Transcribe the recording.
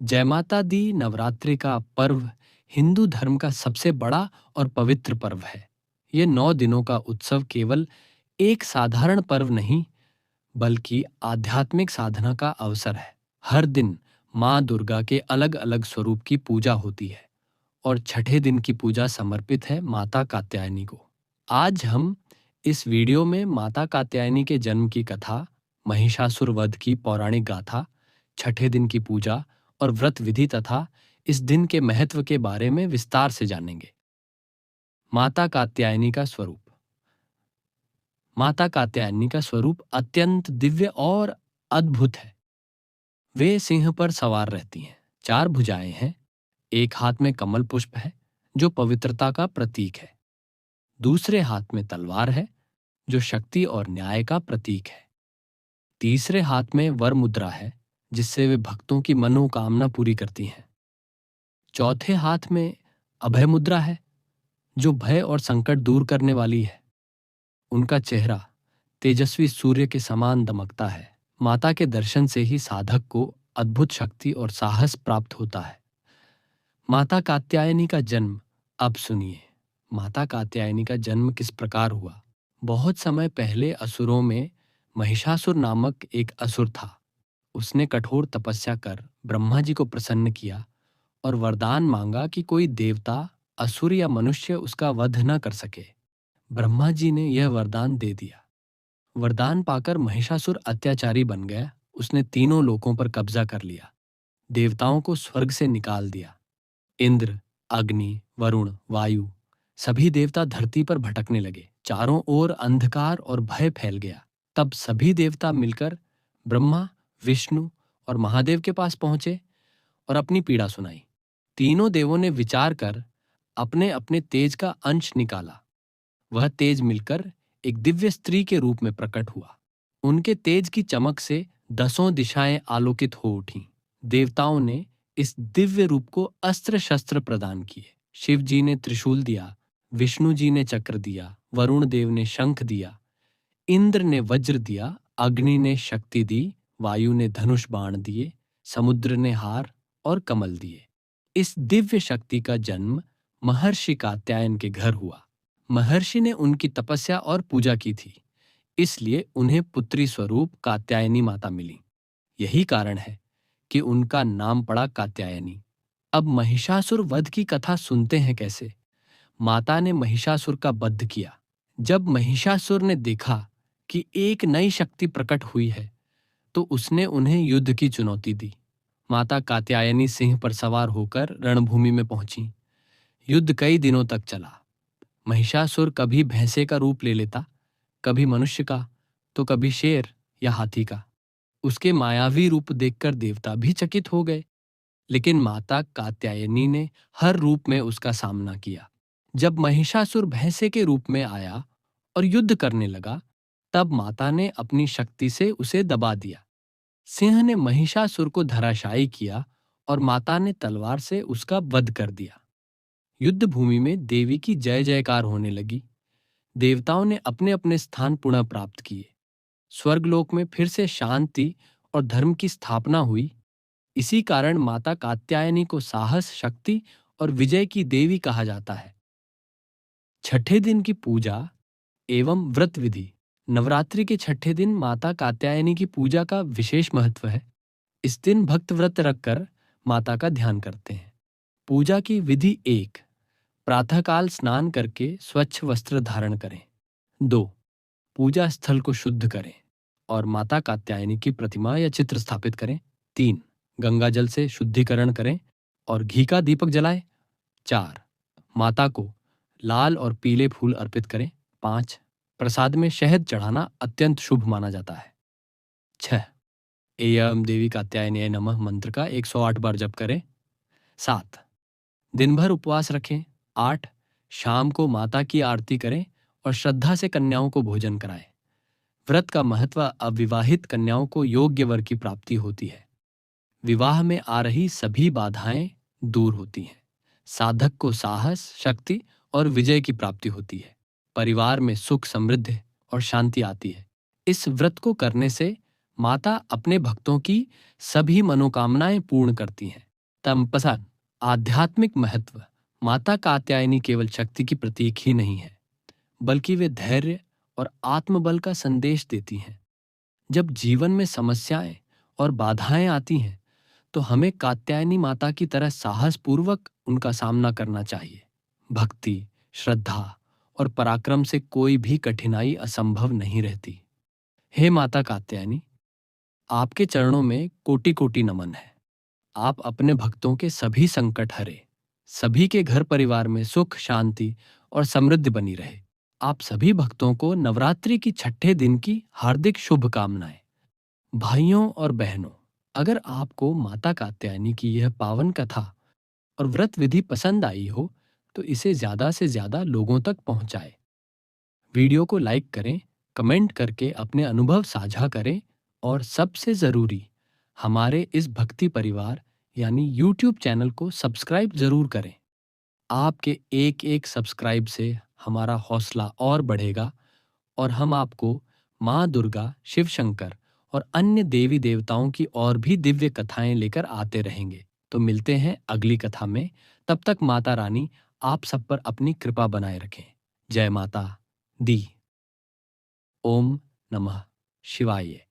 जय माता दी नवरात्रि का पर्व हिंदू धर्म का सबसे बड़ा और पवित्र पर्व है। ये 9 दिनों का उत्सव केवल एक साधारण पर्व नहीं, बल्कि आध्यात्मिक साधना का अवसर है। हर दिन माँ दुर्गा के अलग-अलग स्वरूप की पूजा होती है और छठे दिन की पूजा समर्पित है माता कात्यायनी को। आज हम इस वीडियो में माता कात्यायनी के जन्म की कथा, महिषासुर वध की पौराणिक गाथा, छठे दिन की पूजा और व्रत विधि तथा इस दिन के महत्व के बारे में विस्तार से जानेंगे। माता कात्यायनी का स्वरूप। माता कात्यायनी का स्वरूप अत्यंत दिव्य और अद्भुत है। वे सिंह पर सवार रहती हैं, 4 भुजाएं हैं, एक हाथ में कमल पुष्प है जो पवित्रता का प्रतीक है, दूसरे हाथ में तलवार है जो शक्ति और न्याय का प्रतीक है, तीसरे हाथ में वर मुद्रा है जिससे वे भक्तों की मनोकामना पूरी करती हैं, चौथे हाथ में अभय मुद्रा है जो भय और संकट दूर करने वाली है। उनका चेहरा तेजस्वी सूर्य के समान दमकता है। माता के दर्शन से ही साधक को अद्भुत शक्ति और साहस प्राप्त होता है। माता कात्यायनी का जन्म। अब सुनिए, माता कात्यायनी का जन्म किस प्रकार हुआ। बहुत समय पहले असुरों में महिषासुर नामक एक असुर था। उसने कठोर तपस्या कर ब्रह्मा जी को प्रसन्न किया और वरदान मांगा कि कोई देवता, असुर या मनुष्य उसका वध न कर सके। ब्रह्मा जी ने यह वरदान दे दिया। वरदान पाकर महिषासुर अत्याचारी बन गया। उसने तीनों लोकों पर कब्जा कर लिया, देवताओं को स्वर्ग से निकाल दिया। इंद्र, अग्नि, वरुण, वायु सभी देवता धरती पर भटकने लगे। चारों ओर अंधकार और भय फैल गया। तब सभी देवता मिलकर ब्रह्मा, विष्णु और महादेव के पास पहुंचे और अपनी पीड़ा सुनाई। तीनों देवों ने विचार कर अपने अपने तेज का अंश निकाला। वह तेज मिलकर एक दिव्य स्त्री के रूप में प्रकट हुआ। उनके तेज की चमक से 10 दिशाएं आलोकित हो उठीं। देवताओं ने इस दिव्य रूप को अस्त्र शस्त्र प्रदान किए। शिव जी ने त्रिशूल दिया, विष्णु जी ने चक्र दिया, वरुण देव ने शंख दिया, इंद्र ने वज्र दिया, अग्नि ने शक्ति दी, वायु ने धनुष बाण दिए, समुद्र ने हार और कमल दिए। इस दिव्य शक्ति का जन्म महर्षि कात्यायन के घर हुआ। महर्षि ने उनकी तपस्या और पूजा की थी, इसलिए उन्हें पुत्री स्वरूप कात्यायनी माता मिली। यही कारण है कि उनका नाम पड़ा कात्यायनी। अब महिषासुर वध की कथा सुनते हैं कैसे। माता ने महिषासुर का वध किया। जब महिषासुर ने देखा कि एक नई शक्ति प्रकट हुई है, तो उसने उन्हें युद्ध की चुनौती दी। माता कात्यायनी सिंह पर सवार होकर रणभूमि में पहुंची। युद्ध कई दिनों तक चला। महिषासुर कभी भैंसे का रूप ले लेता, कभी मनुष्य का, तो कभी शेर या हाथी का। उसके मायावी रूप देखकर देवता भी चकित हो गए, लेकिन माता कात्यायनी ने हर रूप में उसका सामना किया। जब महिषासुर भैंसे के रूप में आया और युद्ध करने लगा, तब माता ने अपनी शक्ति से उसे दबा दिया। सिंह ने महिषासुर को धराशायी किया और माता ने तलवार से उसका वध कर दिया। युद्ध भूमि में देवी की जय जयकार होने लगी। देवताओं ने अपने अपने स्थान पुनः प्राप्त किए। स्वर्गलोक में फिर से शांति और धर्म की स्थापना हुई। इसी कारण माता कात्यायनी को साहस, शक्ति और विजय की देवी कहा जाता है। छठे दिन की पूजा एवं व्रत विधि। नवरात्रि के छठे दिन माता कात्यायनी की पूजा का विशेष महत्व है। इस दिन भक्त व्रत रखकर माता का ध्यान करते हैं। पूजा की विधि 1, प्रातःकाल स्नान करके स्वच्छ वस्त्र धारण करें। 2, पूजा स्थल को शुद्ध करें और माता कात्यायनी की प्रतिमा या चित्र स्थापित करें। 3, गंगा जल से शुद्धिकरण करें और घी का दीपक जलाएं। 4, माता को लाल और पीले फूल अर्पित करें। 5, प्रसाद में शहद चढ़ाना अत्यंत शुभ माना जाता है। 6, एयम देवी कात्यायनी नमः मंत्र का 108 बार जप करें। 7, दिन भर उपवास रखें। 8, शाम को माता की आरती करें और श्रद्धा से कन्याओं को भोजन कराएं। व्रत का महत्व। अविवाहित कन्याओं को योग्य वर की प्राप्ति होती है। विवाह में आ रही सभी बाधाएं दूर होती हैं। साधक को साहस, शक्ति और विजय की प्राप्ति होती है। परिवार में सुख, समृद्धि और शांति आती है। इस व्रत को करने से माता अपने भक्तों की सभी मनोकामनाएं पूर्ण करती हैं। तमपसन आध्यात्मिक महत्व। माता कात्यायनी केवल शक्ति की प्रतीक ही नहीं है, बल्कि वे धैर्य और आत्मबल का संदेश देती हैं। जब जीवन में समस्याएं और बाधाएं आती हैं, तो हमें कात्यायनी माता की तरह साहस पूर्वक उनका सामना करना चाहिए। भक्ति, श्रद्धा और पराक्रम से कोई भी कठिनाई असंभव नहीं रहती। हे माता कात्यायनी, आपके चरणों में कोटि कोटि नमन है। आप अपने भक्तों के सभी संकट हरे, सभी के घर परिवार में सुख, शांति और समृद्धि बनी रहे। आप सभी भक्तों को नवरात्रि की छठे दिन की हार्दिक शुभकामनाएं। भाइयों और बहनों, अगर आपको माता कात्यायनी की यह पावन कथा और व्रत विधि पसंद आई हो, तो इसे ज्यादा से ज्यादा लोगों तक पहुंचाएं। वीडियो को लाइक करें, कमेंट करके अपने अनुभव साझा करें और सबसे जरूरी, हमारे इस भक्ति परिवार यानी यूट्यूब चैनल को सब्सक्राइब जरूर करें। आपके एक एक सब्सक्राइब से हमारा हौसला और बढ़ेगा और हम आपको माँ दुर्गा, शिव शंकर और अन्य देवी देवताओं की और भी दिव्य कथाएं लेकर आते रहेंगे। तो मिलते हैं अगली कथा में। तब तक माता रानी आप सब पर अपनी कृपा बनाए रखें। जय माता दी। ओम नमः शिवाय।